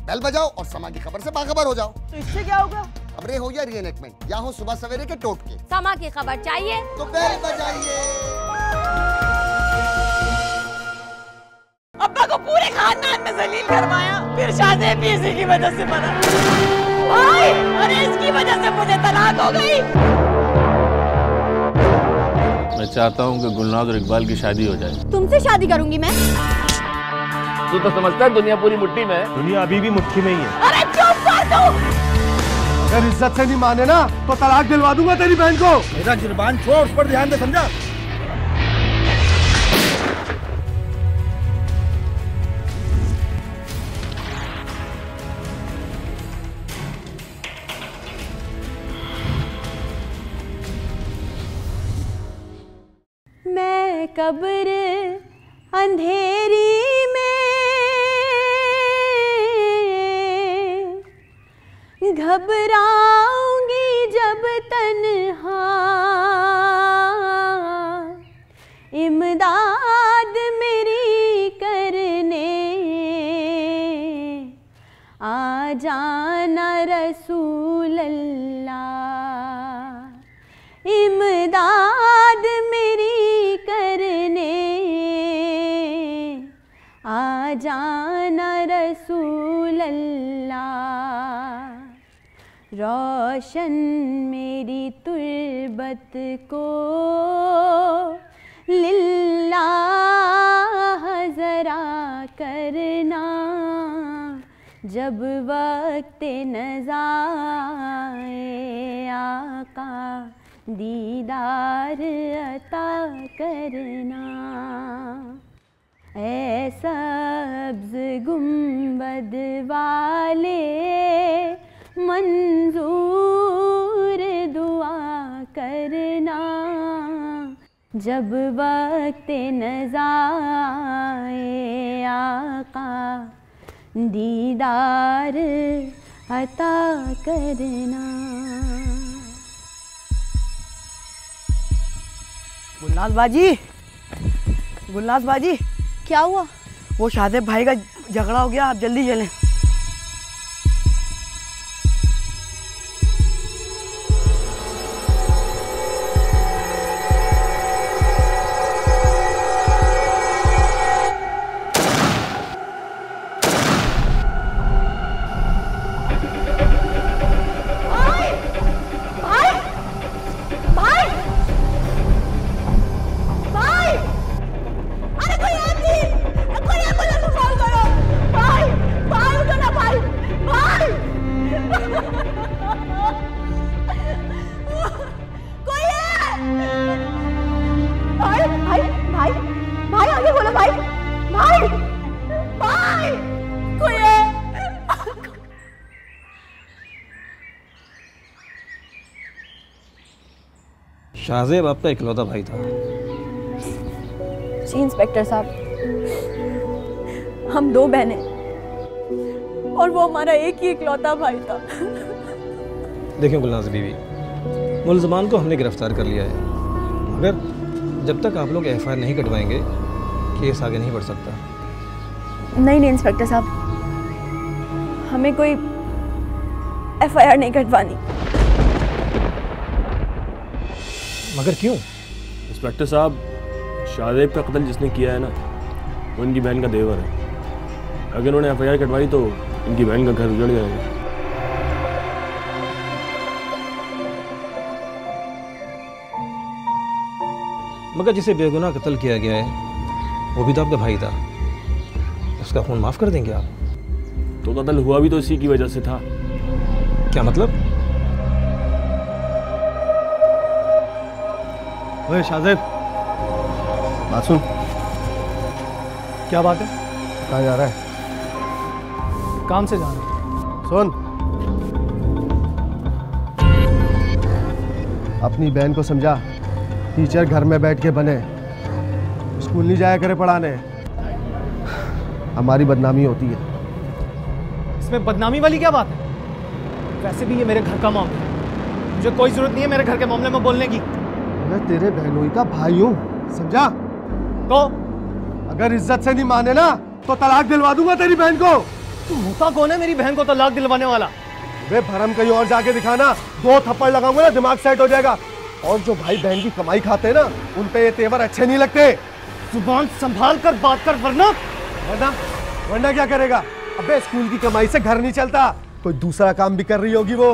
Bell बजाओ और समा की खबर से बाखबर हो जाओ। तो इससे क्या होगा? खबरें हो या रीएनेक्टमेंट या हो सुबह सवेरे के टोटके, समा की खबर चाहिए तो बेल बजाइए। अब्बा को पूरे खानदान में जलील करवाया, फिर शादी भी इसी की वजह से बना। भाई, अरे इसकी वजह से मुझे तलाक हो गई। मैं चाहता हूँ कि गुलनाज और इकबाल की शादी हो जाए। तुमसे शादी करूंगी मैं। तू तो समझता है दुनिया पूरी मुट्ठी में है। दुनिया अभी भी मुट्ठी में ही है। अरे चुप कर तू। अगर इज्जत से नहीं माने ना तो तलाक दिलवा दूंगा तेरी बहन को। मेरा जुर्बान छोड़, उस पर ध्यान दे, समझा? मैं कब्र अंधेरी में घबराऊंगी जब तन्हा, इमदाद मेरी करने आ जाना रसूल अल्लाह, इमदाद मेरी करने आ जाना रसूल अल्लाह, रोशन मेरी तुर्बत को लिल्लाह जरा करना, जब वक्त नज़ा आका दीदार अता करना, ऐ सब्ज़ गुंबद वाले मंजूर दुआ करना, जब वक्त नज़ा आका दीदार अता करना। गुलनाज बाजी, गुलनाज बाजी, क्या हुआ? वो शादेब भाई का झगड़ा हो गया, आप जल्दी चलें। शाहजेब आपका इकलौता भाई था। जी इंस्पेक्टर साहब, हम दो बहनें और वो हमारा एक ही इकलौता भाई था। देखिए गुलनाज बीवी, मुलजमान को हमने गिरफ्तार कर लिया है, मगर जब तक आप लोग एफआईआर नहीं कटवाएंगे केस आगे नहीं बढ़ सकता। नहीं इंस्पेक्टर साहब, हमें कोई एफआईआर नहीं कटवानी। मगर क्यों? इंस्पेक्टर साहब, शादेब का कत्ल जिसने किया है ना, वो इनकी बहन का देवर है। अगर उन्होंने एफआईआर कटवाई तो इनकी बहन का घर उजड़ जाएगा। मगर जिसे बेगुनाह कत्ल किया गया है वो भी तो आपका भाई था, उसका खून माफ कर देंगे आप? तो कत्ल हुआ भी तो इसी की वजह से था। क्या मतलब? ओए शाहजेब, बात सुन। क्या बात है? कहाँ जा रहा है? काम से जाना है। सुन, अपनी बहन को समझा, टीचर घर में बैठ के बने, स्कूल नहीं जाया करे पढ़ाने, हमारी बदनामी होती है। इसमें बदनामी वाली क्या बात है? वैसे भी ये मेरे घर का मामला है, मुझे कोई जरूरत नहीं है मेरे घर के मामले में बोलने की। मैं तेरे बहनोई का भाई हूँ, समझा? तो अगर इज्जत से नहीं माने ना तो तलाक दिलवा दूंगा तेरी बहन को। तू होता कौन है मेरी बहन को तलाक दिलवाने वाला? वे भरम कहीं और जाके दिखाना, 2 थप्पड़ लगाऊंगा ना दिमाग सेट हो जाएगा। और जो भाई बहन की कमाई खाते हैं ना, उन पे ये तेवर अच्छे नहीं लगते। जुबान संभाल कर बात कर, वरना वरना क्या करेगा? अबे स्कूल की कमाई से घर नहीं चलता, कोई दूसरा काम भी कर रही होगी वो।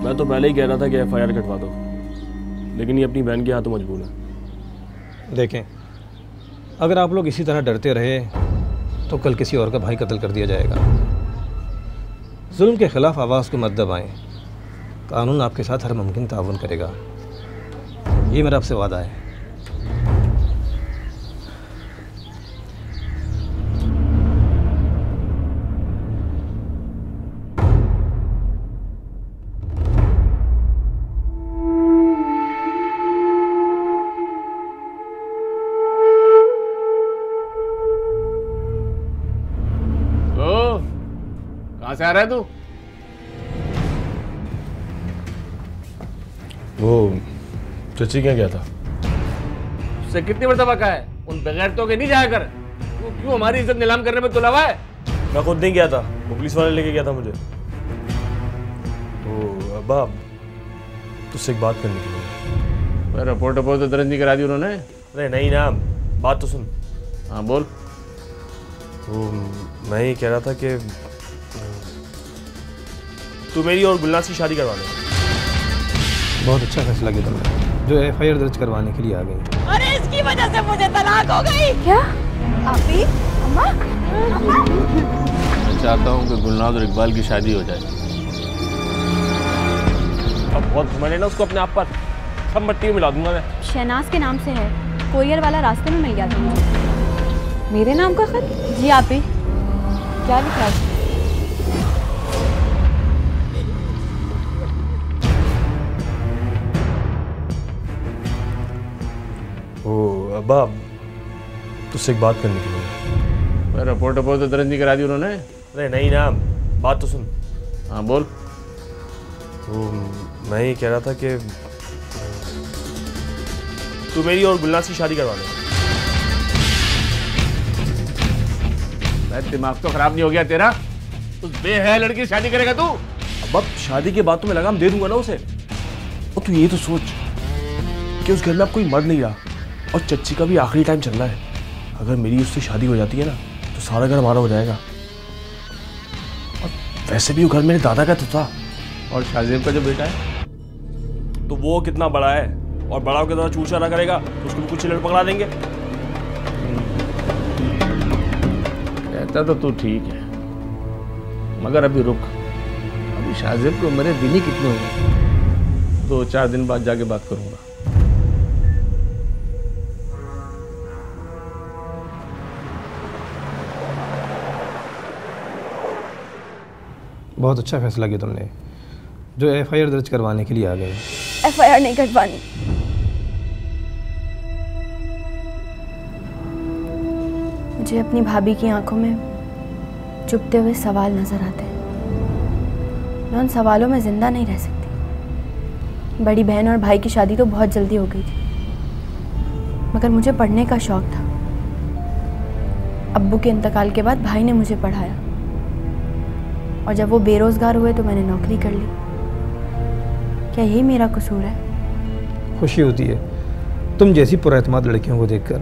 मैं तो पहले ही कह रहा था कि एफआईआर कटवा दो, लेकिन ये अपनी बहन के हाथों मजबूर है। देखें, अगर आप लोग इसी तरह डरते रहे तो कल किसी और का भाई कत्ल कर दिया जाएगा। जुल्म के ख़िलाफ़ आवाज़ को मत दबाएं। कानून आपके साथ हर मुमकिन ताउन करेगा, ये मेरा आपसे वादा है। कहाँ से आ रहा है तू? वो चची क्या था? उससे कितनी मर्तबा कहा है उन बगैरतों के नहीं जाया कर। तू क्यों हमारी इज्जत नीलाम करने में तुला हुआ है? मैं खुद नहीं गया था, वो पुलिस वाले लेके गया था मुझे। तो अब्बा, तुझसे एक बात करनी थी। रिपोर्ट तो दर्ज नहीं करा दी उन्होंने? अरे नहीं ना, बात तो सुन। हाँ बोल। वो मैं ये कह रहा था कि तू मेरी और गुलनाज की शादी करवा दे। बहुत अच्छा फैसला किया तुमने, जो एफआईआर दर्ज करवाने के लिए आ गई। अरे इसकी वजह से मुझे तलाक हो गई। क्या आपी? अम्मा? मैं चाहता हूँ कि गुलनाज और इकबाल की शादी हो जाए। अब बहुत घुमाने ना उसको अपने आप पर, सब मट्टी में मिला दूंगा मैं। शहनाज के नाम से है, कोरियर वाला रास्ते में मिल गया था मुझे। मेरे नाम का खत? जी आपी। क्या लिखा है? ओ अब्बा, तुझसे एक बात करनी थी मुझे। रिपोर्ट तो दर्ज नहीं करा दी उन्होंने? अरे नहीं ना, बात तो सुन। हाँ बोल। वो मैं ये कह रहा था कि तू मेरी और गुलनाज की शादी करवा दे। दिमाग तो खराब नहीं हो गया तेरा? उस बेहया लड़की से शादी करेगा तू? अब शादी के बाद तो मैं लगाम दे दूंगा ना उसे। और तू ये तो सोच कि उस घर में अब कोई मर्द नहीं रहा और चच्ची का भी आखिरी टाइम चल रहा है। अगर मेरी उससे शादी हो जाती है ना तो सारा घर हमारा हो जाएगा। और वैसे भी वो घर मेरे दादा का तो था। और शाहजेब का जो बेटा है तो वो कितना बड़ा है, और बड़ा होकर ज़्यादा चूचा करेगा तो उसको भी कुछ लड़ पकड़ा देंगे। कहता तो तू ठीक है, मगर अभी रुक। अभी शाहजेब को मरे दिन ही कितने हो गए, 2-4 दिन बाद जाके बात करूंगा। बहुत अच्छा फैसला किया तुमने, जो एफआईआर दर्ज करवाने के लिए आ गए। एफआईआर नहीं कटवानी। मुझे अपनी भाभी की आंखों में चुभते हुए सवाल नजर आते हैं। मैं उन सवालों में जिंदा नहीं रह सकती। बड़ी बहन और भाई की शादी तो बहुत जल्दी हो गई थी, मगर मुझे पढ़ने का शौक था। अब्बू के इंतकाल के बाद भाई ने मुझे पढ़ाया, और जब वो बेरोजगार हुए तो मैंने नौकरी कर ली। क्या यही मेरा कसूर है? खुशी होती है तुम जैसी पुरएतमाद लड़कियों को देखकर।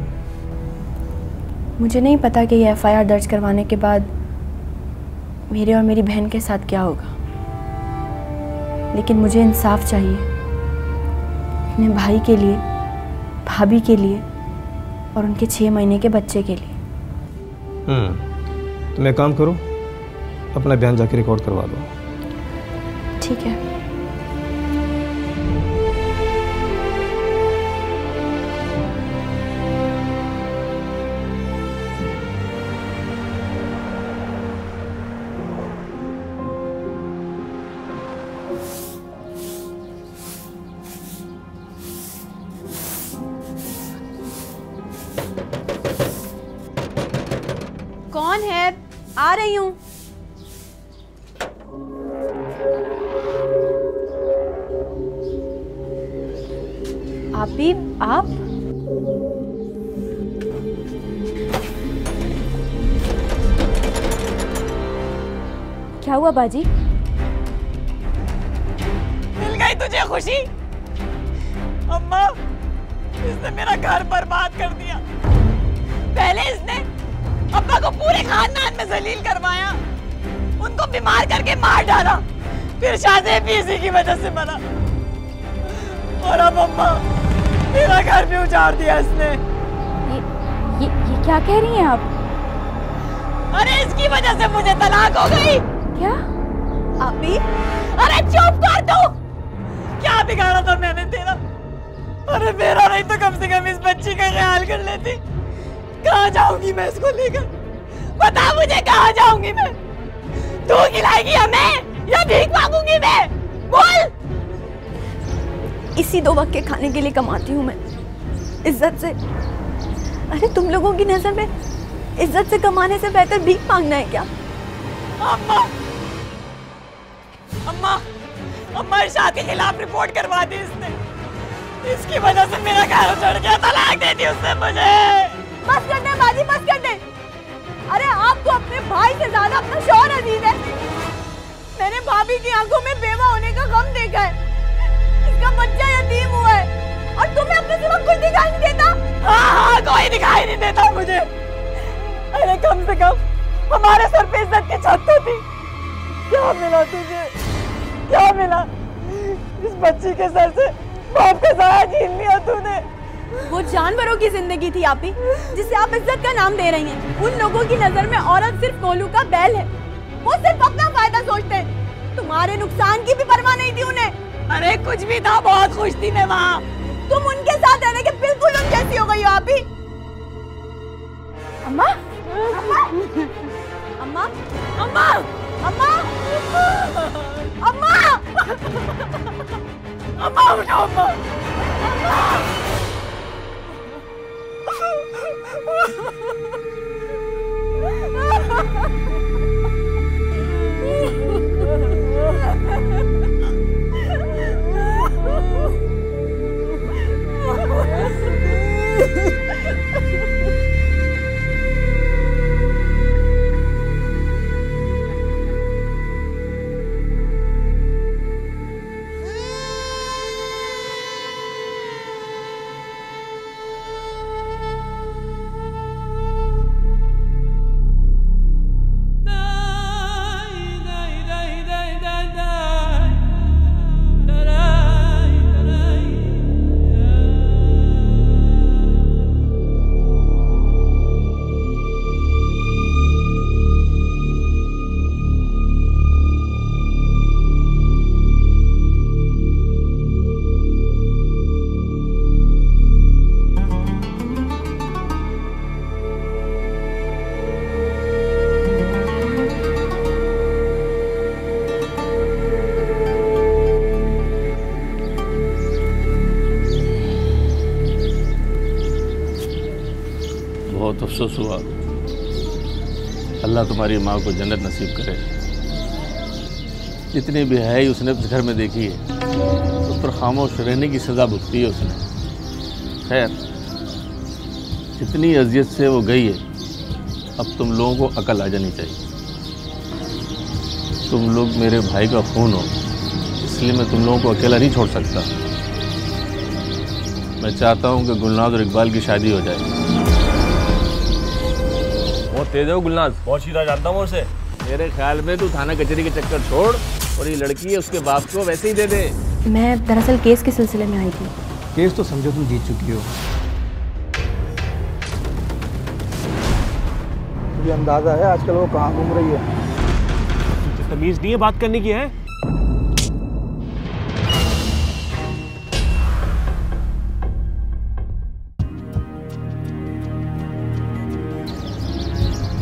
मुझे नहीं पता कि ये एफआईआर दर्ज करवाने के बाद मेरे और मेरी बहन के साथ क्या होगा, लेकिन मुझे इंसाफ चाहिए अपने भाई के लिए, भाभी के लिए और उनके 6 महीने के बच्चे के लिए। तुम एक काम करो, अपना बयान जाके रिकॉर्ड करवा दो। ठीक है। कौन है? आ रही हूँ। आपी, आप? क्या हुआ बाजी? मिल गई तुझे खुशी? अम्मा, इसने मेरा घर बर्बाद कर दिया। पहले इसने अब्बा को पूरे खानदान में जलील करवाया, उनको बीमार करके मार डाला, फिर शादी भी इसी की वजह से बना। और अब अम्मा, मेरा घर भी उजाड़ दिया इसने। ये क्या कह रही हैं आप? अरे इसकी वजह से मुझे तलाक हो गई। क्या? आपी? अरे चुप कर तू! क्या बिगाड़ा था मैंने तेरा? अरे मेरा नहीं तो कम से कम इस बच्ची का ख्याल कर लेती। कहाँ जाऊंगी मैं इसको लेकर? बता मुझे, कहाँ जाऊंगी मैं? तू खिलाएगी हमें या भीख मांगूंगी मैं? बोल। इसी 2 वक्त के खाने के लिए कमाती हूँ मैं, इज्जत से। अरे तुम लोगों की नजर में इज्जत से कमाने से बेहतर भीख मांगना है क्या? अम्मा, अम्मा, अम्मा, इरशाद के खिलाफ रिपोर्ट करवा दी इसने। इसकी वजह से मेरा घर उजड़ गया। तलाक दे दी उसने मुझे। बस कर दे बाजी, बस कर दे। अरे आपको अपने भाई से ज्यादा अपना शौहर अजीज है। मैंने भाभी की आंखों में बेवा होने का गम देखा है। इसका बच्चा यतीम हुआ है और तुम्हें अपने सिवा कुछ दिखाई नहीं देता। हाँ, कोई दिखाई नहीं देता मुझे। अरे कम से कम हमारे सर पे इज्जत की छत तो थी। क्या मिला तुझे? क्या मिला? इस बच्ची के सर से बाप का साया छीन लिया तूने। वो जानवरों की जिंदगी थी आपी, जिसे आप इज्जत का नाम दे रही हैं। उन लोगों की नजर में औरत सिर्फ कोलू का बैल है। वो सिर्फ अपना फायदा सोचते हैं। तुम्हारे नुकसान की भी परवाह नहीं थी उन्हें। अरे कुछ भी था, बहुत खुश थी मैं वहाँ। तुम उनके साथ रहने के बिल्कुल उन जैसी हो गई हो आपी। अम्मा, अम्मा, अम्मा, अम्मा, अम्मा, अम्मा, अम्मा उठाओ, अम्मा। बहुत अफसोस हुआ। अल्लाह तुम्हारी माँ को जन्नत नसीब करे। जितनी बेहयाई उसने उस घर में देखी है, उस पर खामोश रहने की सज़ा भुगती है उसने। खैर, जितनी अजियत से वो गई है, अब तुम लोगों को अकल आ जानी चाहिए। तुम लोग मेरे भाई का खून हो, इसलिए मैं तुम लोगों को अकेला नहीं छोड़ सकता। मैं चाहता हूँ कि गुलनाज और इकबाल की शादी हो जाए। बहुत तेज है वो गुलनाज, बहुत सीधा जानता हूँ उसे। मेरे ख्याल में तू थाना कचहरी के चक्कर छोड़ और ये लड़की है उसके बाप को वैसे ही दे दे। मैं दरअसल केस के सिलसिले में आई थी। केस तो समझो तुम जीत चुकी हो। मुझे अंदाजा है आजकल वो कहाँ घूम रही है। तमीज नहीं है बात करने की है।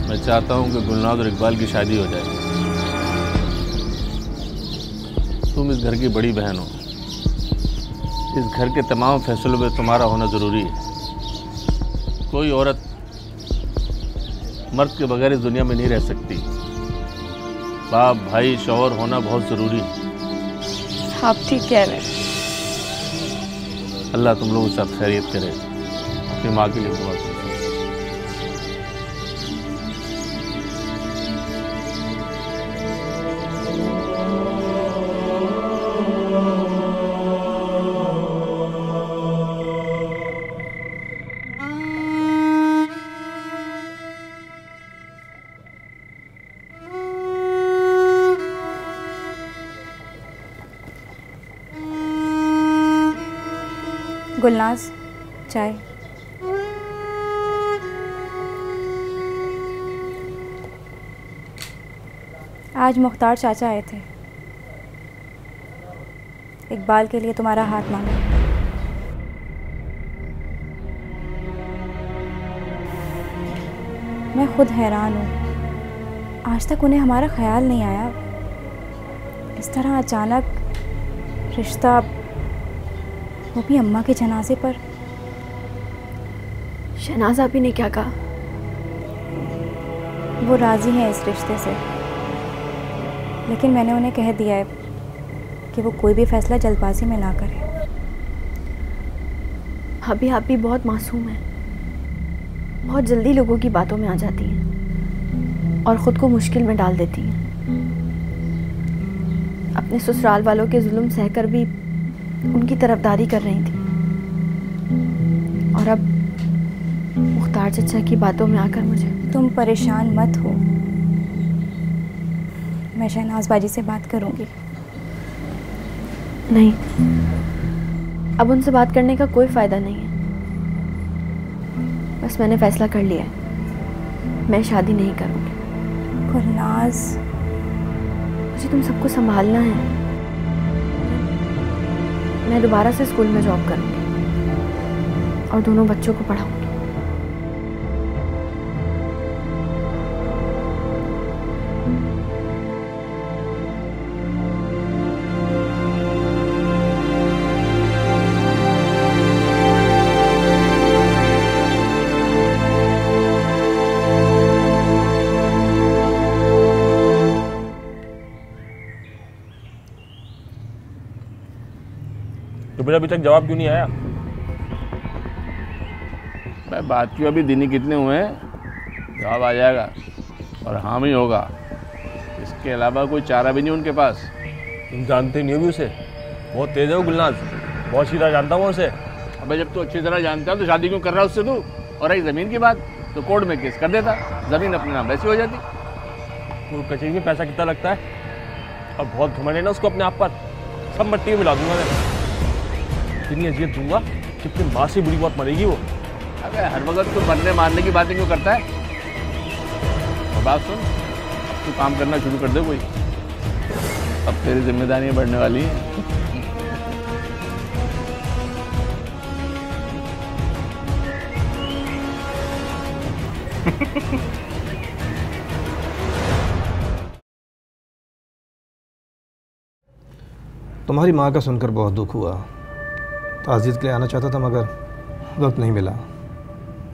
मैं चाहता हूँ कि गुलनाज और इकबाल की शादी हो जाए। तुम इस घर की बड़ी बहन हो। इस घर के तमाम फैसलों में तुम्हारा होना ज़रूरी है। कोई औरत मर्द के बगैर इस दुनिया में नहीं रह सकती। बाप भाई शौहर होना बहुत ज़रूरी है। आप ठीक कह रहे हैं। अल्लाह तुम लोगों के साथ खैरियत करे। अपनी माँ के लिए दुआ करो। गुलनाज, चाय। आज मुख्तार चाचा आए थे। इकबाल के लिए तुम्हारा हाथ मांगा। मैं खुद हैरान हूँ, आज तक उन्हें हमारा ख्याल नहीं आया। इस तरह अचानक रिश्ता, वो भी अम्मा के जनाजे पर। शहनाज आपी ने क्या कहा? वो राज़ी हैं इस रिश्ते से, लेकिन मैंने उन्हें कह दिया है कि वो कोई भी फैसला जल्दबाजी में ना करें। अभी आप भी बहुत मासूम हैं, बहुत जल्दी लोगों की बातों में आ जाती हैं और ख़ुद को मुश्किल में डाल देती हैं। अपने ससुराल वालों के जुल्म सहकर भी उनकी तरफदारी कर रही थी, और अब मुख्तार चचा की बातों में आकर मुझे। तुम परेशान मत हो, मैं शहनाज बाजी से बात करूंगी। नहीं, अब उनसे बात करने का कोई फ़ायदा नहीं है। बस मैंने फ़ैसला कर लिया है, मैं शादी नहीं करूंगी। गुलनाज, मुझे तुम सबको संभालना है। मैं दोबारा से स्कूल में जॉब करूंगी और दोनों बच्चों को पढ़ाऊंगी। तो फिर अभी तक जवाब क्यों नहीं आया? मैं बात क्यों, अभी दिन ही कितने हुए हैं, जवाब आ जाएगा और हाँ ही होगा। इसके अलावा कोई चारा भी नहीं उनके पास। तुम जानते नहीं हो भी उसे, बहुत तेज है वो गुलनाज, बहुत सीधा जानता हूँ उसे। अबे जब तू अच्छी तरह जानता है तो शादी क्यों कर रहा है उससे तू? और रही ज़मीन की बात तो कोर्ट में केस कर देता, ज़मीन अपने नाम वैसी हो जाती। वो कचेरी में पैसा कितना लगता है, और बहुत घमंड है ना उसको अपने आप पर। सब मट्टी में मिला दूंगा मैं, इतनी अजियत दूंगा कि अपनी माँ से बुरी बात मरेगी वो। अबे हर वक्त तू मरने मारने की बातें क्यों करता है? और बात सुन, तू काम करना शुरू कर दे कोई, अब तेरी जिम्मेदारियां बढ़ने वाली हैं। तुम्हारी माँ का सुनकर बहुत दुख हुआ। ताज़ियत के लिए आना चाहता था मगर वक्त नहीं मिला,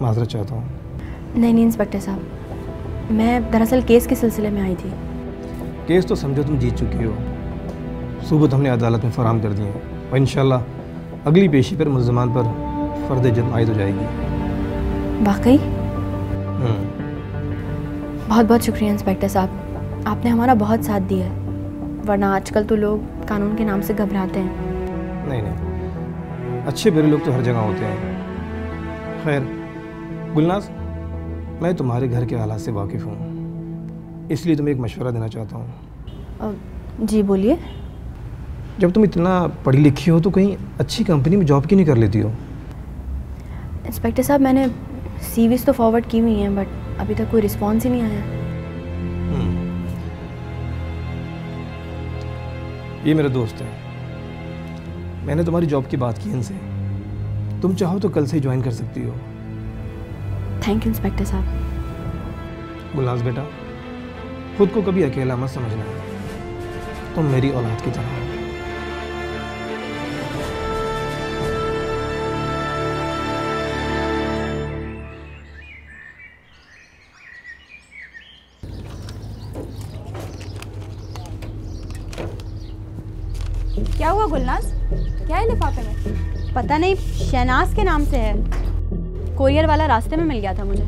माजरत चाहता हूँ। नहीं इंस्पेक्टर साहब, मैं दरअसल केस के सिलसिले में आई थी। केस तो समझो तुम जीत चुकी हो, सबूत हमने अदालत में फराहम कर दिए हैं और इंशाल्लाह अगली पेशी पर मुल्ज़मान पर फ़र्द जुर्म आयद हो जाएगी। वाकई? बहुत बहुत शुक्रिया इंस्पेक्टर साहब, आपने हमारा बहुत साथ दिया है, वरना आजकल तो लोग कानून के नाम से घबराते हैं। नहीं, अच्छे बुरे लोग तो हर जगह होते हैं। खैर गुलनाज, मैं तुम्हारे घर के हालात से वाकिफ़ हूँ, इसलिए तुम्हें एक मशवरा देना चाहता हूँ। जी बोलिए। जब तुम इतना पढ़ी लिखी हो तो कहीं अच्छी कंपनी में जॉब क्यों नहीं कर लेती हो? इंस्पेक्टर साहब, मैंने सीवीज़ तो फॉरवर्ड की हुई हैं, बट अभी तक कोई रिस्पॉन्स ही नहीं आया। ये मेरा दोस्त है, मैंने तुम्हारी जॉब की बात की इनसे, तुम चाहो तो कल से ही ज्वाइन कर सकती हो। थैंक यू इंस्पेक्टर साहब। गुलनाज बेटा, खुद को कभी अकेला मत समझना, तुम मेरी औलाद की तरह हो। क्या हुआ गुलनाज? क्या है लिफाफे में? पता नहीं, शहनाज के नाम से है। कोरियर वाला रास्ते में मिल गया था मुझे।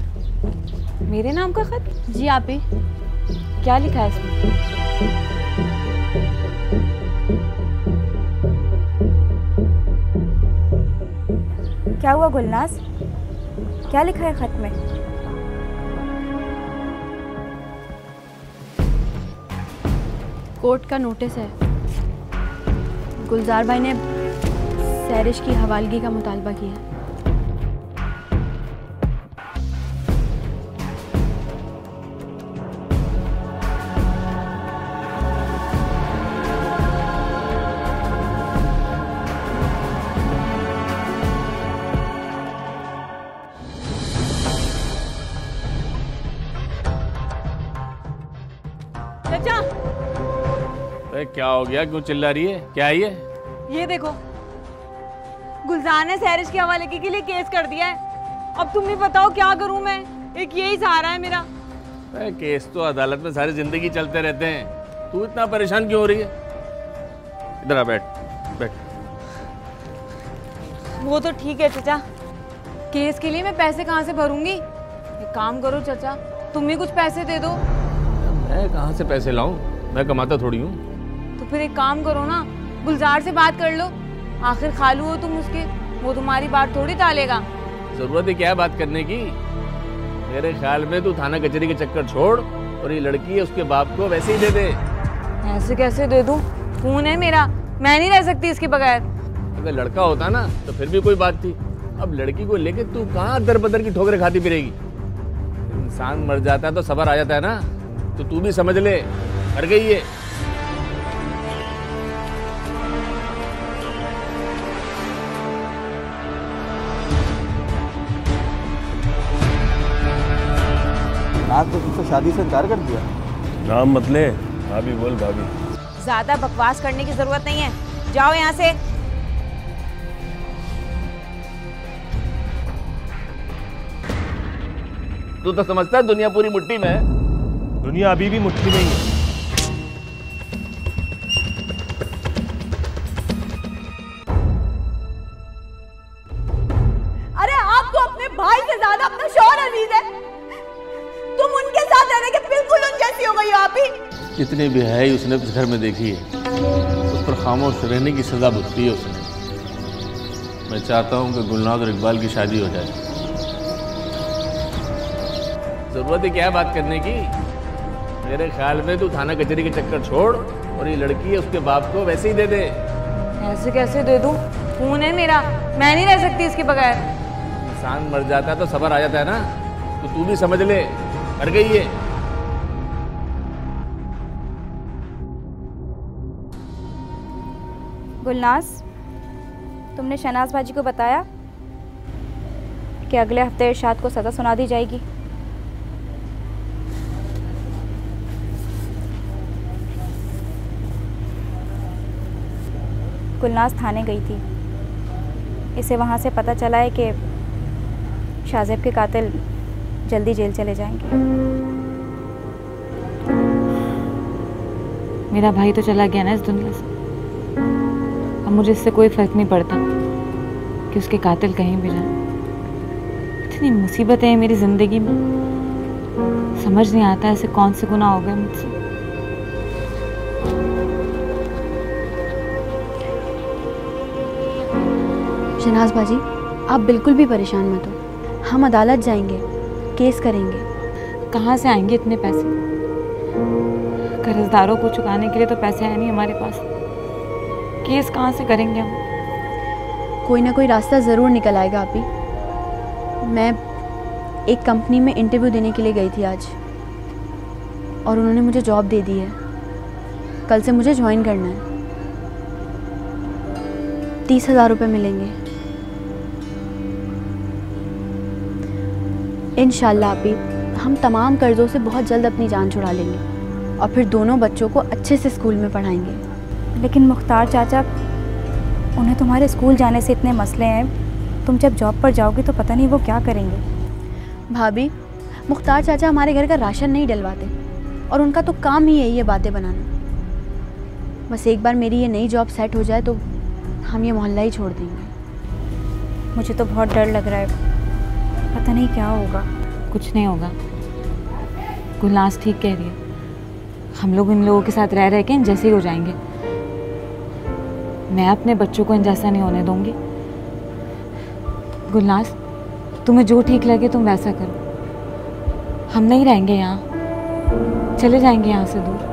मेरे नाम का खत? जी आप ही। क्या लिखा है इसमें? क्या हुआ गुलनाज? क्या लिखा है खत में? कोर्ट का नोटिस है। गुलजार भाई ने सैरिश की हवालगी का मुतालबा किया। चाचा, अरे क्या हो गया, क्यों चिल्ला रही है? क्या है ये देखो, गुलजार ने सैरिश के हवाले के लिए केस कर दिया है। अब तुम ही बताओ क्या करूं मैं? एक यही सहारा है मेरा। अरे केस तो अदालत में सारी जिंदगी चलते रहते हैं, तू इतना परेशान क्यों हो रही है? इधर आ, बैठ बैठ। वो तो ठीक है चाचा, केस के लिए मैं पैसे कहाँ से भरूंगी? एक काम करो चाचा, तुम ही कुछ पैसे दे दो। मैं कहाँ से पैसे लाऊं? मैं कमाता थोड़ी हूँ। तो फिर एक काम करो ना, गुलजार से बात कर लो। आखिर खालू हो तुम उसके, वो तुम्हारी बात थोड़ी टालेगा। जरूरत है क्या बात करने की? मेरे ख्याल में तू थाना कचहरी के चक्कर छोड़ और ये लड़की है उसके बाप को वैसे ही दे दे। ऐसे कैसे दे दूं? खून है मेरा, मैं नहीं रह सकती इसके बगैर। अगर लड़का होता ना तो फिर भी कोई बात थी। अब लड़की को लेके तू कहाँ दर बदर की ठोकरें खाती फिरेगी? इंसान मर जाता है तो सबर आ जाता है ना, तो तू भी समझ ले, मर गई है। आज तो तुझसे शादी से इनकार कर दिया। नाम मत ले, भाभी बोल भाभी। ज्यादा बकवास करने की जरूरत नहीं है, जाओ यहाँ से। तू तो समझता है दुनिया पूरी मुट्ठी में है। दुनिया अभी भी मुट्ठी में ही है। अरे आपको अपने भाई से ज्यादा अपना शौहर अजीज है। तुम उनके साथ रहने के बिल्कुल उन जैसी हो गई हो आप ही। जितनी भी है उसने उस घर में देखी है, उस पर खामोश रहने की सजा भुगती है उसने। मैं चाहता हूँ कि गुलनाज और इकबाल की शादी हो जाए। जरूरत है क्या बात करने की? मेरे ख्याल में तू थाना कचहरी के चक्कर छोड़ और ये लड़की है उसके बाप को वैसे ही दे दे। ऐसे कैसे दे दूं? खून है मेरा, मैं नहीं रह सकती इसके बगैर। इंसान मर जाता है तो सबर आ जाता है ना, तो तू भी समझ ले, मर गई है। गुलनाज, तुमने शहनाज बाजी को बताया कि अगले हफ्ते इरशाद को सज़ा सुना दी जाएगी? गुलनाज थाने गई थी। इसे वहाँ से पता चला है कि शाज़ेब के कातिल जल्दी जेल चले जाएंगे। मेरा भाई तो चला गया ना इस दुनिया से, अब मुझे इससे कोई फर्क नहीं पड़ता कि उसके कातिल कहीं भी जाए। इतनी मुसीबतें हैं मेरी ज़िंदगी में, समझ नहीं आता ऐसे कौन से गुनाह हो गए मुझसे। शहनाज बाजी, आप बिल्कुल भी परेशान मत हो। हम अदालत जाएंगे, केस करेंगे। कहाँ से आएंगे इतने पैसे? कर्जदारों को चुकाने के लिए तो पैसे हैं नहीं हमारे पास। केस कहाँ से करेंगे हम? कोई ना कोई रास्ता ज़रूर निकल आएगा आप ही। मैं एक कंपनी में इंटरव्यू देने के लिए गई थी आज, और उन्होंने मुझे जॉब दे दी है। कल से मुझे ज्वाइन करना है। 30,000 रुपये मिलेंगे। इंशाल्लाह आप ही, हम तमाम कर्ज़ों से बहुत जल्द अपनी जान छुड़ा लेंगे और फिर दोनों बच्चों को अच्छे से स्कूल में पढ़ाएंगे। लेकिन मुख्तार चाचा, उन्हें तुम्हारे स्कूल जाने से इतने मसले हैं, तुम जब जॉब पर जाओगी तो पता नहीं वो क्या करेंगे। भाभी, मुख्तार चाचा हमारे घर का राशन नहीं डलवाते और उनका तो काम ही यही है बातें बनाना। बस एक बार मेरी ये नई जॉब सेट हो जाए तो हम ये मोहल्ला ही छोड़ देंगे। मुझे तो बहुत डर लग रहा है, पता नहीं क्या होगा। कुछ नहीं होगा, गुलनाज ठीक कह रही है। हम लोग इन लोगों के साथ रह रह के इन जैसे ही हो जाएंगे। मैं अपने बच्चों को इन जैसा नहीं होने दूंगी। गुलनाज, तुम्हें जो ठीक लगे तुम वैसा करो। हम नहीं रहेंगे यहाँ, चले जाएंगे यहाँ से दूर।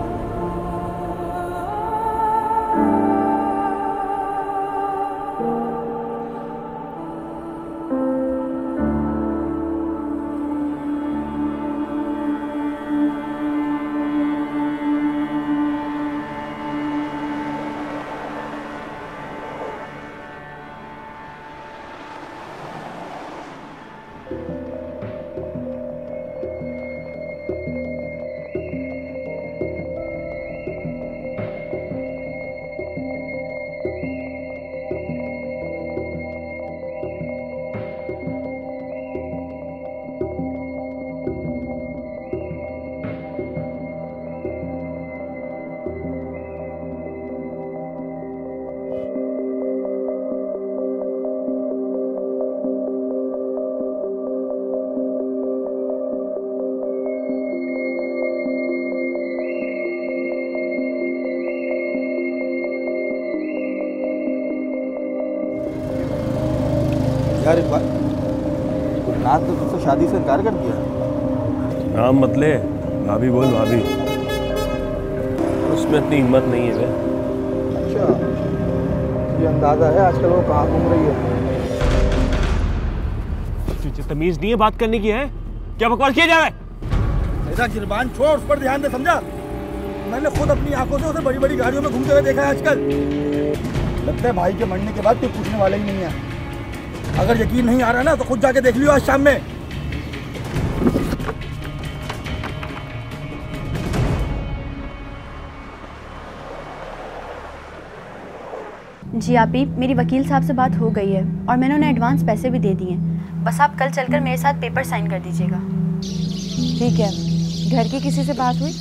यार इकबाल, गुलनाज ने तुझसे शादी से इनकार कर दिया। नाम मत ले, भाभी बोल भाभी। उसमें इतनी हिम्मत नहीं है। अच्छा, ये अंदाजा है आजकल वो कहाँ घूम रही है। तुझे तमीज नहीं है बात करने की? है क्या बकवास किया जा रहा है? मेरा गिरबान छोड़, उस पर ध्यान दे, समझा? मैंने खुद अपनी आंखों से उसे बड़ी बड़ी गाड़ियों में घूमते हुए देखा है आजकल। लगता है भाई के मरने के बाद कोई पूछने वाला ही नहीं है। अगर यकीन नहीं आ रहा ना तो खुद जाके देख लियो आज शाम में। जी आपी, मेरी वकील साहब से बात हो गई है और मैंने उन्हें एडवांस पैसे भी दे दिए हैं। बस आप कल चलकर मेरे साथ पेपर साइन कर दीजिएगा। ठीक है। घर की किसी से बात हुई?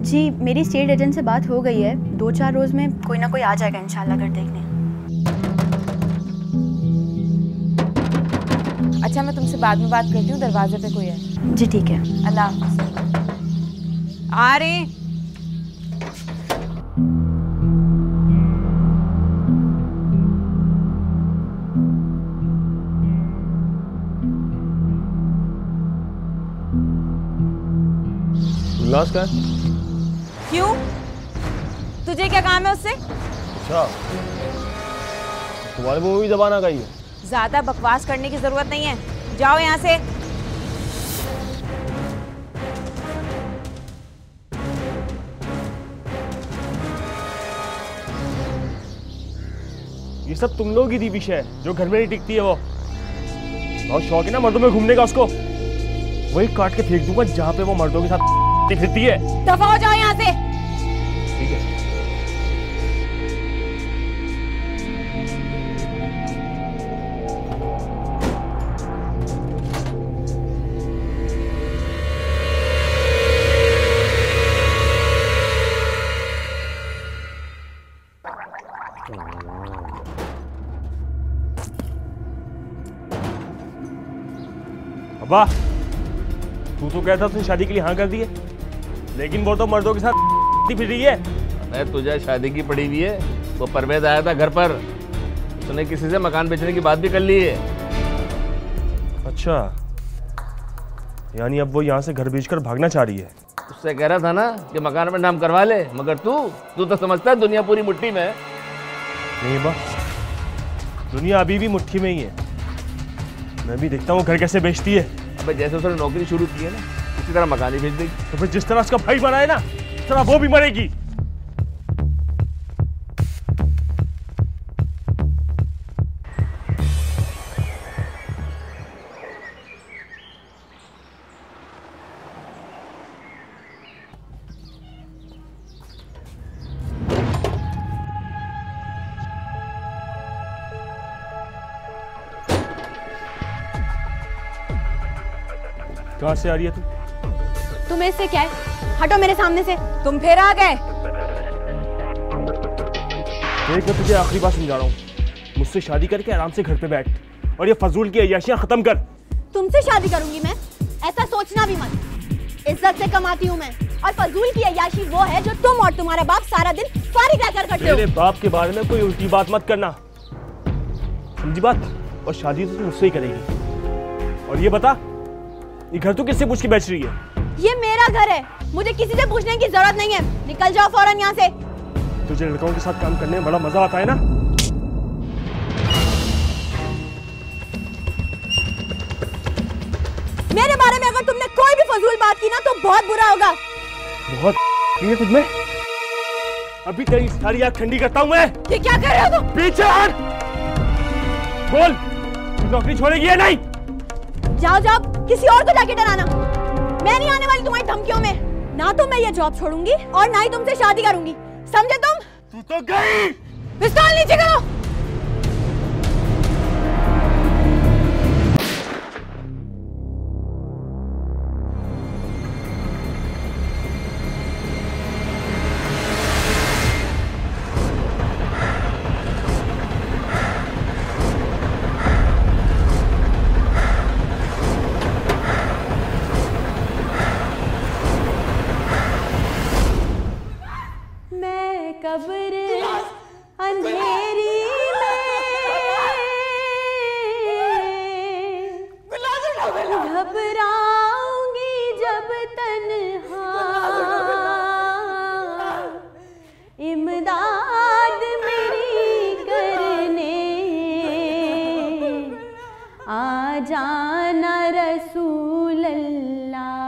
जी मेरी स्टेट एजेंट से बात हो गई है। 2-4 रोज़ में कोई ना कोई आ जाएगा इंशाल्लाह घर देखने। अच्छा, मैं तुमसे बाद में बात करती हूँ, दरवाजे पे कोई है। जी ठीक है, अल्लाह हाफ़िज़। आ रही। गुलनाज का? क्यों? तुझे क्या काम है उससे? अच्छा, तुम्हारे मुंह में भी जबान आ गई है। ज्यादा बकवास करने की जरूरत नहीं है, जाओ यहाँ से। ये सब तुम लोगों की दी विषय है जो घर में नहीं टिकती है। वो बहुत शौक है ना मर्दों में घूमने का, उसको वही काट के फेंक दूंगा जहाँ पे वो मर्दों के साथ फिरती है। दफा हो जाओ यहाँ से। ठीक है। अब्बा, तू तो कहता उसने शादी के लिए हाँ कर दी है, लेकिन वो तो मर्दों के साथ फिर रही है। मैं तुझे शादी की पड़ी हुई है। वो परवेज आया था घर पर, उसने किसी से मकान बेचने की बात भी कर ली है। अच्छा, यानी अब वो यहाँ से घर बेचकर भागना चाह रही है। उससे कह रहा था ना कि मकान में नाम करवा ले, मगर तू तो समझता है दुनिया पूरी मुट्ठी में है। नहीं बा, दुनिया अभी भी मुट्ठी में ही है। मैं भी देखता हूँ घर कैसे बेचती है। अबे जैसे उसने नौकरी शुरू की है ना, इसी तरह मकान ही बेच देगी। तो फिर जिस तरह उसका भाई मरा है ना, उस तरह वो भी मरेगी। कहाँ से आ रही है तू? तुम्हें इससे क्या है? हटो मेरे सामने से। तुम फिर आ गए। देख मैं तुझे आखिरी बार समझा रहा हूँ, मुझसे शादी करके आराम से घर पे बैठ और ये फजूल की अय्याशियां खत्म कर। तुमसे शादी करूंगी मैं, ऐसा सोचना भी मत। इज्जत से कमाती हूँ मैं, और फजूल की अय्याशी वो है जो तुम और तुम्हारा बाप सारा दिन फारिग रहकर करते हो। मेरे बाप के बारे में कोई उल्टी बात मत करना, समझी बात? और शादी तो तू मुझसे ही करेगी। और ये बता, ये घर तू किससे पूछ के बैठ रही है? ये मेरा घर है, मुझे किसी से पूछने की जरूरत नहीं है। निकल जाओ फौरन यहाँ से। तुझे लड़कों के साथ काम करने में बड़ा मजा आता है ना? मेरे बारे में अगर तुमने कोई भी फजूल बात की ना तो बहुत बुरा होगा। बहुत है तुझ में? अभी तेरी सारी आग ठंडी करता हूँ मैं। ये क्या कर रहे हो तुम? पीछे हट। बोल, तू नौकरी छोड़ेगी या नहीं? जाओ जाओ, किसी और को जाके डराना। मैं नहीं आने वाली तुम्हारी धमकियों में। ना तो मैं ये जॉब छोड़ूंगी और ना ही तुमसे शादी करूंगी, समझे तुम? तू तो गई। पिस्तौल नीचे करो। कब्र अंधेरी में घबराऊंगी जब तन्हा, इमदाद मेरी करने आ जाना रसूल अल्लाह।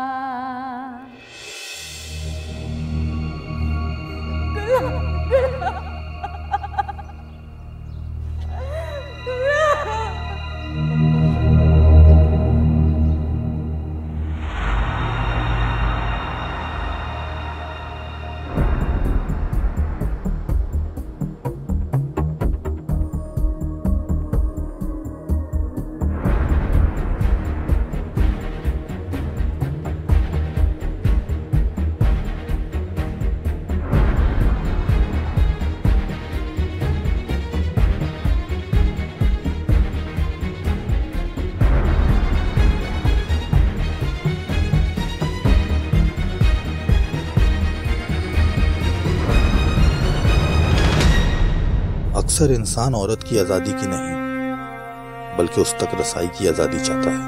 अक्सर इंसान औरत की आज़ादी की नहीं बल्कि उस तक रसाई की आज़ादी चाहता है।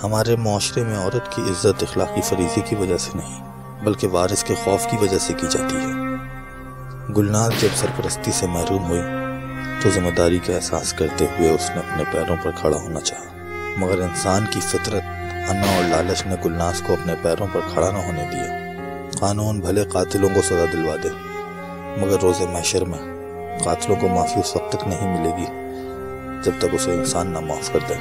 हमारे माशरे में औरत की इज्जत इखलाकी फरीज़े की वजह से नहीं बल्कि वारिस के खौफ की वजह से की जाती है। गुलनाज जब सरपरस्ती से महरूम हुई तो जिम्मेदारी का एहसास करते हुए उसने अपने पैरों पर खड़ा होना चाहा, मगर इंसान की फितरत, अना और लालच ने गुलनाज को अपने पैरों पर खड़ा न होने दिया। कानून भले कातिलों को सजा दिलवा दे मगर रोज़े महशर में कातिलों को माफ़ी उस वक्त तक नहीं मिलेगी जब तक उसे इंसान ना माफ़ कर दे।